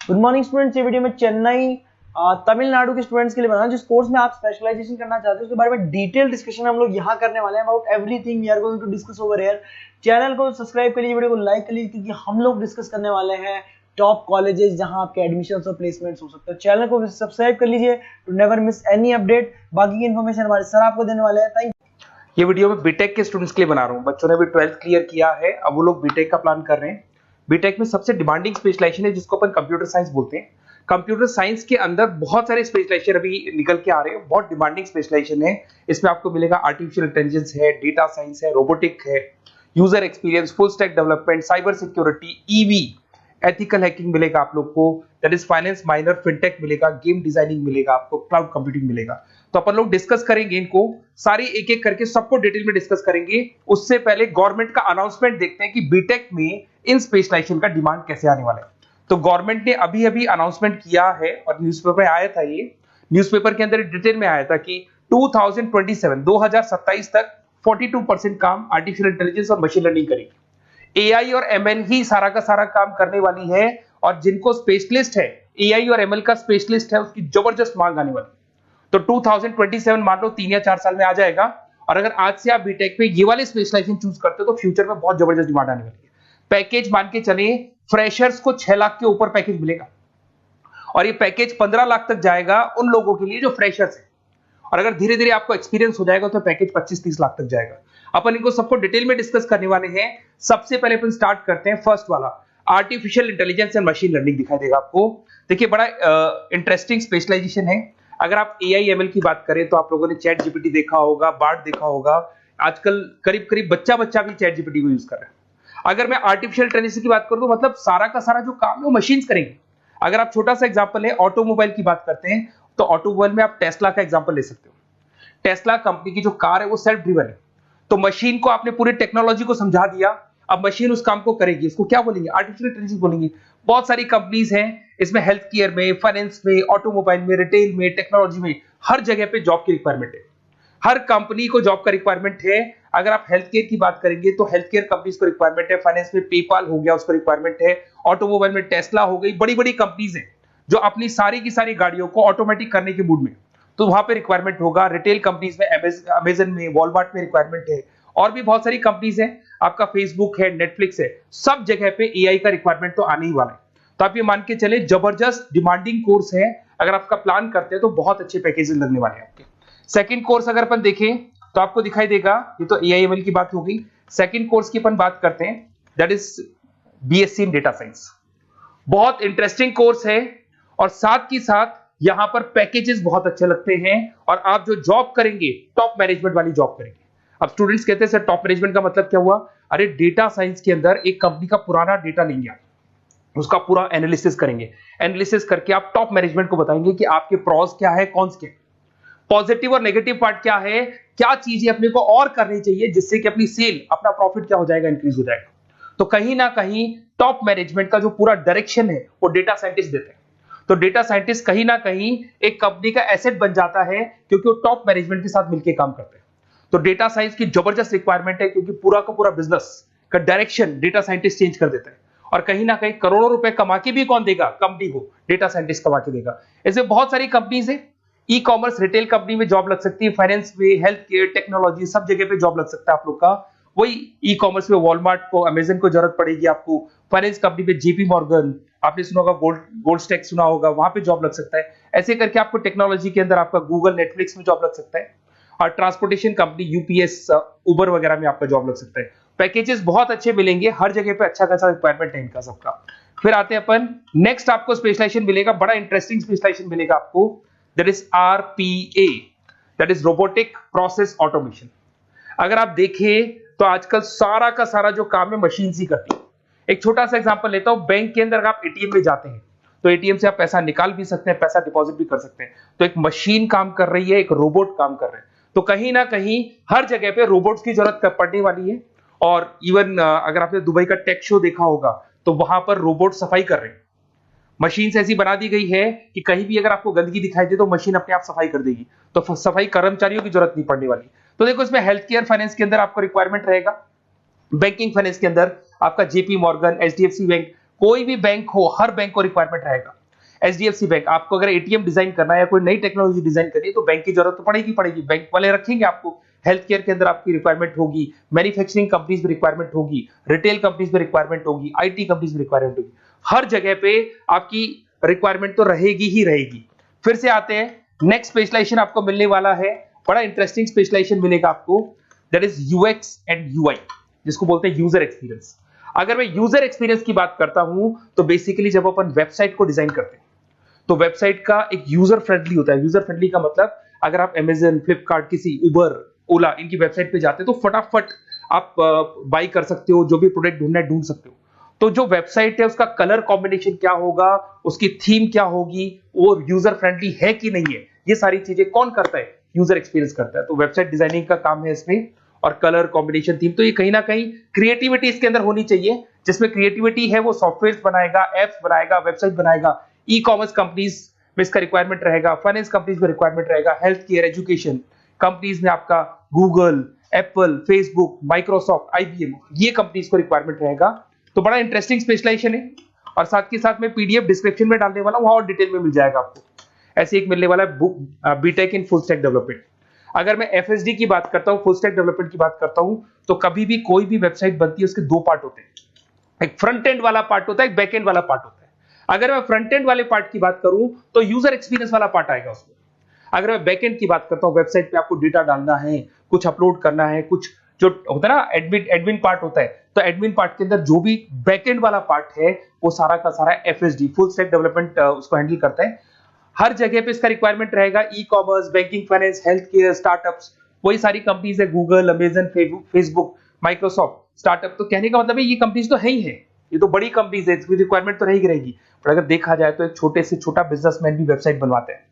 Good morning students, ये video में चेन्नई तमिलनाडु के स्टूडेंट्स के लिए बना, जिस कोर्स में आप स्पेशलाइजेशन करना चाहते हो उसके बारे में डिटेल डिस्कशन हम लोग यहाँ करने वाले हैं। About everything we are going to discuss over here. Channel को सब्सक्राइब कर लीजिए, वीडियो को लाइक कर लीजिए, क्योंकि हम लोग डिस्कस करने वाले हैं टॉप कॉलेजेस जहां आपके एडमिशंस और प्लेसमेंट्स हो सकते हैं। चैनल को सब्सक्राइब कर लीजिए to never miss any update. बाकी की इन्फॉर्मेशन हमारे सर आपको देने वाले हैं। थैंक ये वीडियो में बीटेक के स्टूडेंट्स के लिए बना रहा हूँ। बच्चों ने भी 12th क्लियर किया है, अब वो लोग बीटेक का प्लान कर रहे हैं। बीटेक में सबसे डिमांडिंग स्पेशलाइजेशन है जिसको अपन कंप्यूटर साइंस बोलते हैं। कंप्यूटर साइंस के अंदर बहुत सारे स्पेशलाइजेशन अभी निकल के आ रहे हैं, बहुत डिमांडिंग स्पेशलाइजेशन है। इसमें आपको मिलेगा आर्टिफिशियल इंटेलिजेंस है, डेटा साइंस है, रोबोटिक है, user experience, full stack development, cyber security, EV, ethical hacking मिलेगा आप लोग को, that is finance minor, fintech मिलेगा, गेम डिजाइनिंग मिलेगा आपको, क्लाउड कंप्यूटिंग मिलेगा। तो अपन लोग डिस्कस करेंगे इनको सारी एक एक करके, सबको डिटेल में डिस्कस करेंगे। उससे पहले गवर्नमेंट का अनाउंसमेंट देखते हैं कि बीटेक में इन स्पेशलाइजेशन का डिमांड कैसे आने वाला है। तो गवर्नमेंट ने अभी अभी अनाउंसमेंट किया है और न्यूज़पेपर में आया था, ये न्यूज़पेपर के अंदर डिटेल में आया था कि 2027 तक 42% काम आर्टिफिशियल इंटेलिजेंस और मशीन लर्निंग करेगी। एआई और एमएल ही सारा का सारा काम करने वाली है, और जिनको स्पेशलिस्ट है, एआई और एमएल का स्पेशलिस्ट है, उसकी जबरदस्त मांग आने वाली। तो 2027 मान लो 3 या 4 साल में आ जाएगा। और अगर आज से आप बीटेक पे ये वाले स्पेशलाइजेशन चूज करते हो तो फ्यूचर में बहुत जबरदस्त डिमांड आने वाली है। पैकेज मान के चले, फ्रेशर्स को 6 लाख के ऊपर पैकेज मिलेगा, और ये पैकेज 15 लाख तक जाएगा उन लोगों के लिए जो फ्रेशर्स है। और अगर धीरे धीरे आपको एक्सपीरियंस हो जाएगा तो पैकेज 25-30 लाख तक जाएगा। अपन इनको सबको डिटेल में डिस्कस करने वाले हैं। सबसे पहले अपन स्टार्ट करते हैं फर्स्ट वाला, artificial intelligence and machine learning दिखाई देगा आपको। देखिए बड़ा इंटरेस्टिंग स्पेशलाइजेशन है। अगर आप एआई एमएल की बात करें तो आप लोगों ने चैट जीपीटी देखा होगा, बार्ड देखा होगा। आजकल करीब करीब बच्चा भी चैट जीपीटी को यूज कर रहा है। अगर मैं आर्टिफिशियल इंटेलिजेंस की बात करूं तो मतलब सारा का सारा जो काम है वो मशीन्स करेंगे। अगर आप छोटा सा एग्जांपल है, ऑटोमोबाइल की बात करते हैं तो ऑटोमोबाइल में आप टेस्ला का एग्जांपल ले सकते हो। टेस्ला कंपनी की जो कार है वो सेल्फ ड्रिवन है। तो मशीन को आपने पूरी टेक्नोलॉजी को समझा दिया, अब मशीन उस काम को करेगी। इसको क्या बोलेंगे? आर्टिफिशियल इंटेलिजेंस बोलेंगे। बहुत सारी कंपनीज हैं इसमें, हेल्थ केयर में, फाइनेंस में, ऑटोमोबाइल में, रिटेल में, टेक्नोलॉजी में, हर जगह पे जॉब की रिक्वायरमेंट है। हर कंपनी को जॉब का रिक्वायरमेंट है। अगर आप हेल्थ केयर की बात करेंगे तो हेल्थ केयर कंपनीज को रिक्वायरमेंट है, फाइनेंस में पेपाल हो गया उसको रिक्वायरमेंट है, ऑटोमोबाइल में टेस्ला हो गई, बड़ी बड़ी कंपनीज हैं जो अपनी सारी की सारी गाड़ियों को ऑटोमेटिक करने के मूड में, तो वहां पे रिक्वायरमेंट होगा। रिटेल कंपनीज में अमेजन में, वॉलमार्ट में रिक्वायरमेंट है, और भी बहुत सारी कंपनीज हैं, आपका फेसबुक है, नेटफ्लिक्स है, सब जगह पे एआई का रिक्वायरमेंट तो आने ही वाला है। तो आप ये मान के चले जबरदस्त डिमांडिंग कोर्स है। अगर आपका प्लान करते हैं तो बहुत अच्छे पैकेजेस लगने वाले हैं आपके। सेकंड कोर्स अगर अपन देखें तो आपको दिखाई देगा, ये तो एआई एमएल की बात हो गई। सेकंड कोर्स की अपन बात करते हैं, that is BSc in data science. बहुत इंटरेस्टिंग कोर्स है, और साथ ही साथ यहां पर पैकेजेस बहुत अच्छे लगते हैं, और आप जो जॉब करेंगे टॉप मैनेजमेंट वाली जॉब करेंगे। अब स्टूडेंट्स कहते हैं सर टॉप मैनेजमेंट का मतलब क्या हुआ? अरे डेटा साइंस के अंदर एक कंपनी का पुराना डेटा लेंगे, आप उसका पूरा एनालिसिस करेंगे, एनालिसिस करके आप टॉप मैनेजमेंट को बताएंगे कि आपके प्रॉस क्या है, कौन से पॉजिटिव और नेगेटिव पार्ट क्या है, क्या चीजें अपने को और करनी चाहिए जिससे कि अपनी सेल, अपना प्रॉफिट क्या हो जाएगा, इंक्रीज हो जाएगा। तो कहीं ना कहीं टॉप मैनेजमेंट का जो पूरा डायरेक्शन है वो डेटा साइंटिस्ट देते हैं। तो डेटा साइंटिस्ट कहीं ना कहीं एक कंपनी का एसेट बन जाता है, क्योंकि वो टॉप मैनेजमेंट के साथ मिलकर काम करते हैं। तो डेटा साइंस की जबरदस्त रिक्वायरमेंट है, क्योंकि पूरा का पूरा बिजनेस का डायरेक्शन डेटा साइंटिस्ट चेंज कर देता है। और कहीं ना कहीं करोड़ों रुपए कमा के भी कौन देगा? कंपनी को डेटा साइंटिस्ट कमा के देगा। ऐसे बहुत सारी कंपनीज है, ई कॉमर्स, रिटेल कंपनी में जॉब लग सकती है, फाइनेंस में, हेल्थ केयर, टेक्नोलॉजी, सब जगह पे जॉब लग सकता है आप लोग का। वही ई कॉमर्स में वॉलमार्ट को, अमेजन को जरूरत पड़ेगी आपको। फाइनेंस कंपनी में जेपी मॉर्गन, आपने सुना होगा, गोल्ड स्टैक सुना होगा, वहां पे जॉब लग सकता है। ऐसे करके आपको टेक्नोलॉजी के अंदर आपका गूगल, नेटफ्लिक्स में जॉब लग सकता है। और ट्रांसपोर्टेशन कंपनी यूपीएस, उबर वगैरह में आपका जॉब लग सकता है। पैकेजेस बहुत अच्छे मिलेंगे, हर जगह पे अच्छा खासा रिक्वायरमेंट है इनका सबका। फिर आते हैं अपन नेक्स्ट, आपको स्पेशलाइजेशन मिलेगा, बड़ा इंटरेस्टिंग स्पेशलाइजेशन मिलेगा आपको, that is RPA, that is robotic process automation. अगर आप देखें तो आजकल सारा का सारा जो काम है मशीन ही करती है। एक छोटा सा एग्जांपल लेता हूं, बैंक के अंदर अगर आप एटीएम में जाते हैं तो एटीएम से आप पैसा निकाल भी सकते हैं, पैसा डिपॉजिट भी कर सकते हैं। तो एक मशीन काम कर रही है, एक रोबोट काम कर रहे हैं। तो कहीं ना कहीं हर जगह पे रोबोट्स की जरूरत पड़ने वाली है। और इवन अगर आपने दुबई का टेक शो देखा होगा तो वहां पर रोबोट सफाई कर रहे हैं। मशीन ऐसी बना दी गई है कि कहीं भी अगर आपको गंदगी दिखाई दे तो मशीन अपने आप सफाई कर देगी, तो सफाई कर्मचारियों की जरूरत नहीं पड़ने वाली। तो देखो इसमें हेल्थ केयर, फाइनेंस के अंदर आपको रिक्वायरमेंट रहेगा, बैंकिंग फाइनेंस के अंदर आपका जेपी मॉर्गन, एचडीएफसी बैंक, कोई भी बैंक हो, हर बैंक को रिक्वायरमेंट रहेगा। एचडीएफसी बैंक, आपको अगर एटीएम डिजाइन करना है या कोई नई टेक्नोलॉजी डिजाइन करनी है तो बैंक की जरूरत तो पड़ेगी, बैंक वाले रखेंगे आपको। हेल्थ केयर के अंदर आपकी रिक्वायरमेंट होगी, मैन्युफैक्चरिंग कंपनीज में रिक्वायरमेंट होगी, रिटेल कंपनीज में रिक्वायरमेंट होगी, आईटी कंपनीज में रिक्वायरमेंट होगी, हर जगह पे आपकी रिक्वायरमेंट तो रहेगी ही रहेगी। फिर से आते हैं, नेक्स्ट स्पेशलाइजेशन आपको मिलने वाला है, बड़ा इंटरेस्टिंग स्पेशलाइजेशन मिलेगा आपको, that is UX and UI, जिसको बोलते हैं यूजर एक्सपीरियंस। अगर मैं यूजर एक्सपीरियंस की बात करता हूं तो बेसिकली जब अपन वेबसाइट को डिजाइन करते हैं तो वेबसाइट का एक यूजर फ्रेंडली होता है। यूजर फ्रेंडली का मतलब अगर आप अमेजन, फ्लिपकार्ट, किसी उबर, ओला, इनकी वेबसाइट पे जाते हैं तो फटाफट आप बाई कर सकते हो, जो भी प्रोडक्ट ढूंढना है ढूंढ सकते हो। तो जो वेबसाइट है उसका कलर कॉम्बिनेशन क्या होगा, उसकी थीम क्या होगी, वो यूजर फ्रेंडली है कि नहीं है, ये सारी चीजें कौन करता है, यूजर एक्सपीरियंस करता है। तो वेबसाइट डिजाइनिंग का काम है इसमें, और कलर कॉम्बिनेशन, थीम, तो ये कहीं ना कहीं क्रिएटिविटी इसके अंदर होनी चाहिए। जिसमें क्रिएटिविटी है वो सॉफ्टवेयर बनाएगा, एप्स बनाएगा, वेबसाइट बनाएगा, ई कॉमर्स कंपनीज में इसका रिक्वायरमेंट रहेगा, फाइनेंस कंपनीज में रिक्वायरमेंट रहेगा, हेल्थ केयर, एजुकेशन कंपनीज में आपका Google, Apple, Facebook, Microsoft, IBM, ये कंपनीज को रिक्वायरमेंट रहेगा। तो बड़ा इंटरेस्टिंग स्पेशलाइजेशन है, और साथ के साथ में पीडीएफ डिस्क्रिप्शन में डालने वाला हूं, वहां और डिटेल में मिल जाएगा आपको। ऐसे एक मिलने वाला है BTech in full stack development. अगर मैं एफएसडी की बात करता हूं, फुल स्टैक डेवलपमेंट की बात करता हूं, तो कभी भी कोई भी वेबसाइट बनती है उसके दो पार्ट होते हैं, एक फ्रंट एंड वाला पार्ट होता है, एक बैक एंड वाला पार्ट होता है। अगर मैं फ्रंट एंड वाले पार्ट की बात करूं तो यूजर एक्सपीरियंस वाला पार्ट आएगा उसमें। अगर मैं बैक एंड की बात करता हूं, वेबसाइट पे आपको डेटा डालना है, कुछ अपलोड करना है, कुछ जो होता है ना एडमिन पार्ट होता है, तो एडमिन पार्ट के अंदर जो भी बैक एंड वाला पार्ट है वो सारा का सारा एफएसडी, फुल स्टैक डेवलपमेंट, उसको हैंडल करता है। हर जगह पे इसका रिक्वायरमेंट रहेगा, e commerce, banking, finance, health care, startups, वही सारी कंपनीज है, Google, Amazon, Facebook, Microsoft, startup. तो कहने का मतलब है ये कंपनीज तो है ही है, ये तो बड़ी कंपनीज है, इसकी रिक्वायरमेंट तो रहेगी रहेगी। पर अगर देखा जाए तो एक छोटे से छोटा बिजनेसमैन भी वेबसाइट बनवाते हैं।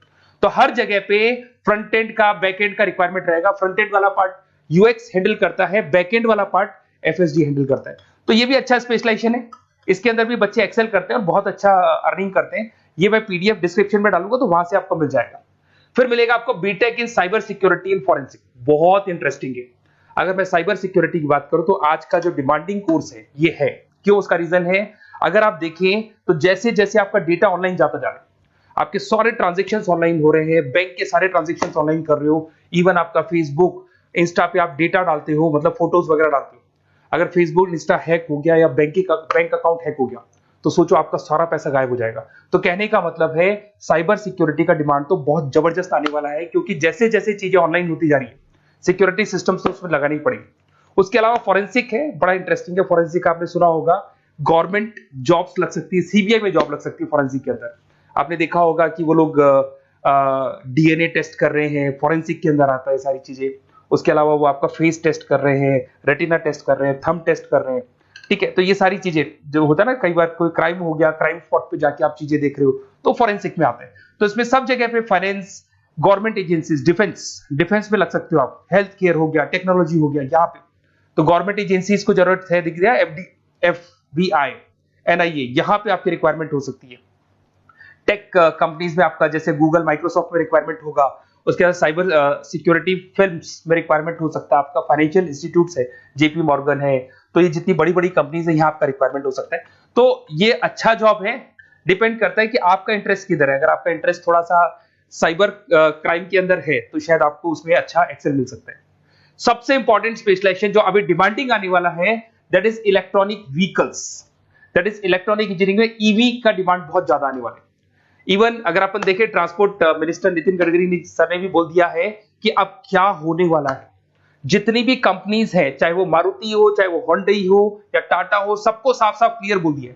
तो हर जगह पे फ्रंट एंड का, बैक एंड का रिक्वायरमेंट रहेगा। फ्रंट एंड वाला पार्ट यूएक्स हैंडल करता है, बैक एंड वाला पार्ट एफएसडी हैंडल करता है। तो ये भी अच्छा स्पेशलाइजेशन है, इसके अंदर भी बच्चे एक्सेल करते हैं और बहुत अच्छा अर्निंग करते हैं। ये मैं पीडीएफ डिस्क्रिप्शन में डालूंगा तो वहां से आपको मिल जाएगा। फिर मिलेगा आपको BTech in cyber security and forensic, बहुत इंटरेस्टिंग है। अगर मैं साइबर सिक्योरिटी की बात करूं तो आज का जो डिमांडिंग कोर्स है ये है, क्यों, उसका रीजन है, अगर आप देखें तो जैसे जैसे आपका डेटा ऑनलाइन जाता जा रहा है, आपके सारे ट्रांजेक्शंस ऑनलाइन हो रहे हैं, बैंक के सारे ट्रांजेक्शंस ऑनलाइन कर रहे हो, इवन आपका फेसबुक, इंस्टा पे आप डेटा डालते हो, मतलब फोटोज वगैरह डालते हो। अगर फेसबुक, इंस्टा हैक हो गया या बैंक अकाउंट हैक हो गया तो सोचो आपका सारा पैसा गायब हो जाएगा। तो कहने का मतलब है साइबर सिक्योरिटी का डिमांड तो बहुत जबरदस्त आने वाला है, क्योंकि जैसे जैसे चीजें ऑनलाइन होती जा रही है सिक्योरिटी सिस्टम्स तो उसमें लगानी पड़ेगी। उसके अलावा फॉरेंसिक है, बड़ा इंटरेस्टिंग है। फॉरेंसिक आपने सुना होगा, गवर्नमेंट जॉब्स लग सकती है, सीबीआई में जॉब लग सकती है फॉरेंसिक के अंदर। आपने देखा होगा कि वो लोग डीएनए टेस्ट कर रहे हैं, फॉरेंसिक के अंदर आता है सारी चीजें। उसके अलावा वो आपका फेस टेस्ट कर रहे हैं, रेटिना टेस्ट कर रहे हैं, थंब टेस्ट कर रहे हैं, ठीक है। तो ये सारी चीजें जो होता है ना, कई बार कोई क्राइम हो गया, क्राइम स्पॉट पे जाके आप चीजें देख रहे हो तो फॉरेंसिक में आते हैं। तो इसमें सब जगह पे फाइनेंस, गवर्नमेंट एजेंसीज, डिफेंस में लग सकते हो आप, हेल्थ केयर हो गया, टेक्नोलॉजी हो गया, यहाँ पे तो गवर्नमेंट एजेंसीज को जरूरत है, दिख रहा है, एफबीआई, एनआईए, यहाँ पे आपकी रिक्वायरमेंट हो सकती है। टेक कंपनीज में आपका जैसे गूगल, माइक्रोसॉफ्ट में रिक्वायरमेंट होगा। उसके बाद साइबर सिक्योरिटी फिल्म्स में रिक्वायरमेंट हो सकता है आपका, फाइनेंशियल इंस्टीट्यूट्स है, जेपी मॉर्गन है, तो ये जितनी बड़ी बड़ी कंपनीज है यहाँ आपका रिक्वायरमेंट हो सकता है। तो ये अच्छा जॉब है, डिपेंड करता है कि आपका इंटरेस्ट किधर है। अगर आपका इंटरेस्ट थोड़ा सा साइबर क्राइम के अंदर है तो शायद आपको उसमें अच्छा एक्सेल मिल सकता है। सबसे इंपॉर्टेंट स्पेशलाइजेशन जो अभी डिमांडिंग आने वाला है, that is electronic vehicles, that is electronic engineering में ईवी का डिमांड बहुत ज्यादा आने वाला है। इवन अगर अपन देखें, transport minister Nitin Gadkari sir ने भी बोल दिया है कि अब क्या होने वाला है, जितनी भी कंपनीज है, चाहे वो मारुति हो, चाहे वो होंडई हो या टाटा हो, सबको साफ साफ क्लियर बोल दिया,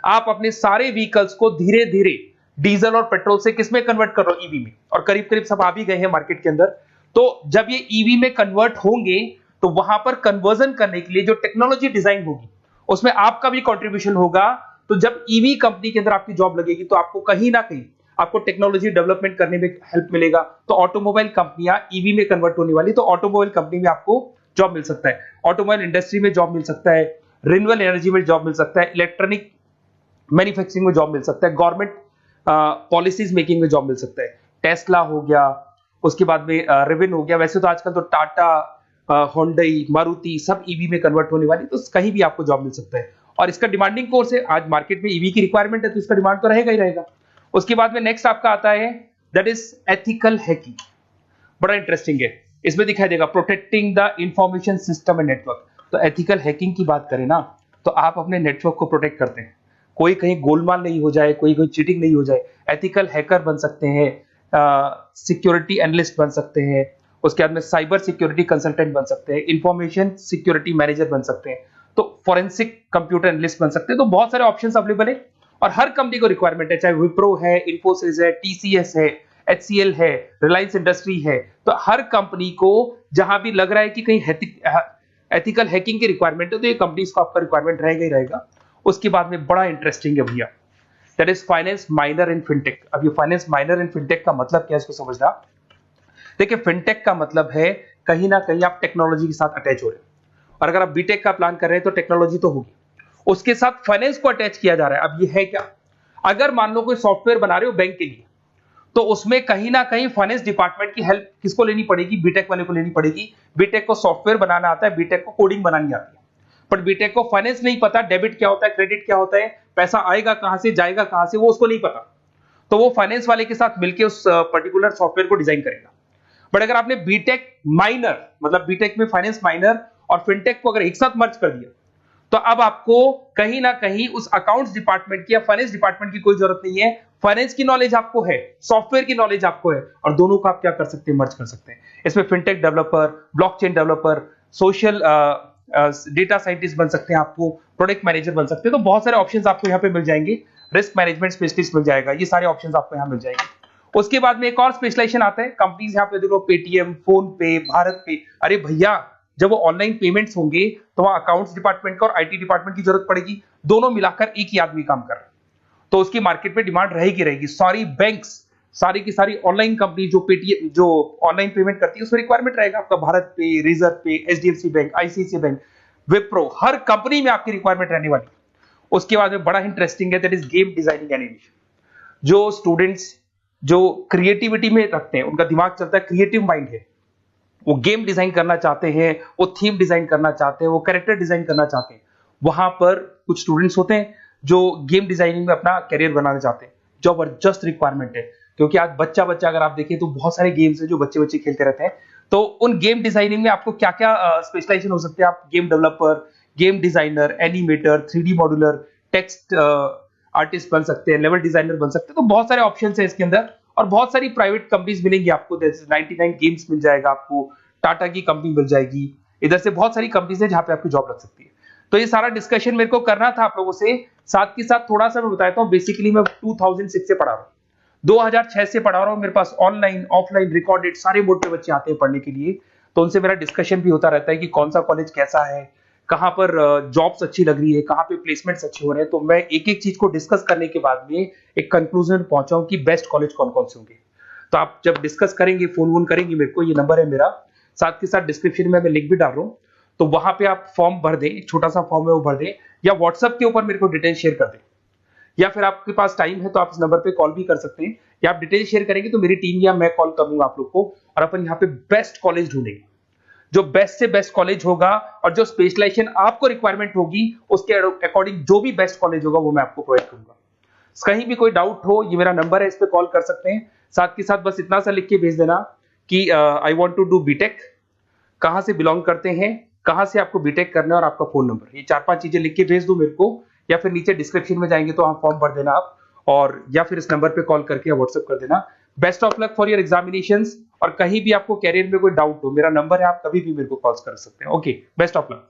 आप अपने सारे व्हीकल्स को धीरे धीरे डीजल और पेट्रोल से किसमें कन्वर्ट कर रहे हो, ईवी में। और करीब करीब सब आ भी गए हैं मार्केट के अंदर। तो जब ये ईवी में कन्वर्ट होंगे तो वहां पर कन्वर्जन करने के लिए जो टेक्नोलॉजी डिजाइन होगी उसमें आपका भी कंट्रीब्यूशन होगा। तो जब ईवी कंपनी के अंदर आपकी जॉब लगेगी तो आपको कहीं ना कहीं आपको टेक्नोलॉजी डेवलपमेंट करने में हेल्प मिलेगा। तो ऑटोमोबाइल कंपनियां ईवी में कन्वर्ट होने वाली, तो ऑटोमोबाइल कंपनी में आपको जॉब मिल सकता है, ऑटोमोबाइल इंडस्ट्री में जॉब मिल सकता है, रिन्यूएबल एनर्जी में जॉब मिल सकता है, इलेक्ट्रॉनिक मैन्युफैक्चरिंग में जॉब मिल सकता है, गवर्नमेंट पॉलिसीज मेकिंग में जॉब मिल सकता है, टेस्ला हो गया, उसके बाद में रिविन हो गया। वैसे तो आजकल तो टाटा, होंडई, मारुति सब ईवी में कन्वर्ट होने वाली, तो कहीं भी आपको जॉब मिल सकता है। और इसका डिमांडिंग कोर्स है, आज मार्केट में ईवी की रिक्वायरमेंट है तो इसका डिमांड तो रहेगा ही रहेगा। उसके बाद में नेक्स्ट आपका आता है दैट इज एथिकल हैकिंग। बड़ा इंटरेस्टिंग है, इसमें दिखाई देगा protecting the information system and network. तो एथिकल हैकिंग की बात करें ना, तो आप अपने नेटवर्क को प्रोटेक्ट करते हैं, कोई कहीं गोलमाल नहीं हो जाए, कोई चीटिंग नहीं हो जाए। एथिकल हैकर बन सकते हैं, सिक्योरिटी एनालिस्ट बन सकते हैं, उसके बाद में साइबर सिक्योरिटी कंसल्टेंट बन सकते हैं, इंफॉर्मेशन सिक्योरिटी मैनेजर बन सकते हैं, तो फोरेंसिक कंप्यूटर एनालिस्ट बन सकते हैं। तो बहुत सारे ऑप्शंस अवेलेबल है और हर कंपनी को रिक्वायरमेंट है, चाहे विप्रो है, इन्फोसिस है, टीसीएस है, HCL है, रिलायंस इंडस्ट्री है। तो हर कंपनी को जहां भी लग रहा है कि कहीं एथिकल हैकिंग की रिक्वायरमेंट है, तो ये कंपनीज को आपका रिक्वायरमेंट रहेगा ही रहेगा। उसके बाद में बड़ा इंटरेस्टिंग है भैया, that is finance minor in fintech. अब ये फाइनेंस माइनर इन फिनटेक का मतलब क्या है, इसको समझना। देखिए, फिनटेक का मतलब है कहीं ना कहीं आप टेक्नोलॉजी के साथ अटैच हो रहे हैं, और अगर आप बीटेक का प्लान कर रहे हैं तो टेक्नोलॉजी तो होगी, उसके साथ फाइनेंस को अटैच किया जा रहा है। अब ये है क्या, अगर मान लो कोई सॉफ्टवेयर बना रहे हो बैंक के लिए, तो उसमें कहीं ना कहीं फाइनेंस डिपार्टमेंट की हेल्प किसको लेनी पड़ेगी, बीटेक वाले को लेनी पड़ेगी। बीटेक को सॉफ्टवेयर बनाना आता है, बीटेक को कोडिंग बनानी आती है, पर बीटेक को फाइनेंस नहीं पता, डेबिट क्या होता है, क्रेडिट क्या होता है, पैसा आएगा कहां से, जाएगा कहां से, वो उसको नहीं पता। तो वो फाइनेंस वाले के साथ मिलकर उस पर्टिकुलर सॉफ्टवेयर को डिजाइन करेगा। बट अगर आपने बीटेक माइनर, मतलब बीटेक में फाइनेंस माइनर और फिनटेक को अगर एक साथ मर्ज कर दिया, तो अब आपको कहीं ना कहीं उस अकाउंट्स डिपार्टमेंट की या फाइनेंस डिपार्टमेंट की कोई जरूरत नहीं है। फाइनेंस की नॉलेज आपको है, सॉफ्टवेयर की नॉलेज आपको है, और दोनों को आप क्या कर सकते हैं, मर्ज कर सकते हैं। इसमें fintech developer, blockchain developer, social data scientist बन सकते हैं, आपको प्रोडक्ट मैनेजर बन सकते हैं। तो बहुत सारे ऑप्शंस आपको यहाँ पे मिल जाएंगे, रिस्क मैनेजमेंट स्पेशलिस्ट मिल जाएगा, ये सारे ऑप्शंस आपको यहाँ मिल जाएंगे। उसके बाद में एक और स्पेशलाइजेशन आता है, कंपनीज यहाँ पे देखो, पेटीएम, फोन पे, भारत पे। अरे भैया, जब वो ऑनलाइन पेमेंट्स होंगे तो वहां अकाउंट्स डिपार्टमेंट का और आईटी डिपार्टमेंट की जरूरत पड़ेगी, दोनों मिलाकर एक ही आदमी काम कर रहा है, तो उसकी मार्केट में डिमांड रहेगी रहेगी। सारी बैंक्स, सारी की सारी ऑनलाइन कंपनी जो पेटीएम, जो ऑनलाइन पेमेंट करती है, उसमें रिक्वायरमेंट रहेगा आपका भारत पे, Razorpay, HDFC bank, ICICI bank, Wipro, हर कंपनी में आपकी रिक्वायरमेंट रहने वाली। उसके बाद में बड़ा इंटरेस्टिंग है, that is game designing animation. जो स्टूडेंट्स जो क्रिएटिविटी में रखते हैं, उनका दिमाग चलता है, क्रिएटिव माइंड है, वो गेम डिजाइन करना चाहते हैं, वो थीम डिजाइन करना चाहते हैं, वो कैरेक्टर डिजाइन करना चाहते हैं, वहां पर कुछ स्टूडेंट्स होते हैं जो गेम डिजाइनिंग में अपना करियर बनाना चाहते हैं। जबरदस्त रिक्वायरमेंट है, क्योंकि आज बच्चा अगर आप देखें तो बहुत सारे गेम्स हैं जो बच्चे खेलते रहते हैं। तो उन गेम डिजाइनिंग में आपको क्या क्या स्पेशलाइजेशन हो सकते हैं, आप game developer, game designer, animator, 3D modular, text artist बन सकते हैं, लेवल डिजाइनर बन सकते हैं। तो बहुत सारे ऑप्शन है इसके अंदर, और बहुत सारी प्राइवेट कंपनीज मिलेंगी आपको, जैसे 99 गेम्स मिल जाएगा आपको, टाटा की कंपनी मिल जाएगी, इधर से बहुत सारी कंपनीज है जहां पे आपकी जॉब लग सकती है। तो ये सारा डिस्कशन मेरे को करना था आप लोगों से, साथ के साथ थोड़ा सा मैं बताता हूँ। बेसिकली मैं 2006 से पढ़ा रहा हूँ, 2006 से पढ़ा रहा हूँ। मेरे पास ऑनलाइन, ऑफलाइन, रिकॉर्डेड सारे बोर्ड पे बच्चे आते हैं पढ़ने के लिए, तो उनसे मेरा डिस्कशन भी होता रहता है कि कौन सा कॉलेज कैसा है, कहाँ पर जॉब्स अच्छी लग रही है, कहाँ पे प्लेसमेंट्स अच्छे हो रहे हैं। तो मैं एक एक चीज को डिस्कस करने के बाद में एक कंक्लूजन पहुंचा हूं कि बेस्ट कॉलेज कौन कौन से होंगे। तो आप जब डिस्कस करेंगे, फोन वोन करेंगे मेरे को, ये नंबर है मेरा, साथ के साथ डिस्क्रिप्शन में मैं लिंक भी डाल रहा हूँ, तो वहां पे आप फॉर्म भर दें, एक छोटा सा फॉर्म है वो भर दें, या व्हाट्सएप के ऊपर मेरे को डिटेल शेयर कर दें, या फिर आपके पास टाइम है तो आप इस नंबर पे कॉल भी कर सकते हैं, या आप डिटेल शेयर करेंगे तो मेरी टीम या मैं कॉल करूंगा आप लोग को, और अपन यहाँ पे बेस्ट कॉलेज ढूंढेंगे। जो बेस्ट से बेस्ट कॉलेज होगा और जो स्पेशलाइजेशन आपको रिक्वायरमेंट होगी उसके अकॉर्डिंग जो भी बेस्ट कॉलेज होगा वो मैं आपको प्रोवाइड करूंगा। कहीं भी कोई डाउट हो, ये मेरा नंबर है, इस पे कॉल कर सकते हैं। साथ के साथ बस इतना सा लिख के भेज देना कि I want to do BTech, कहां से बिलोंग करते हैं, कहां से आपको बीटेक करना है, और आपका फोन नंबर, ये 4-5 चीजें लिख के भेज दो मेरे को, या फिर नीचे डिस्क्रिप्शन में जाएंगे तो आप फॉर्म भर देना आप, और या फिर इस नंबर पे कॉल करके या व्हाट्सएप कर देना। Best of luck for your examinations, और कहीं भी आपको कैरियर में कोई डाउट हो, मेरा नंबर है, आप कभी भी मेरे को कॉल कर सकते हैं। Okay, best of luck.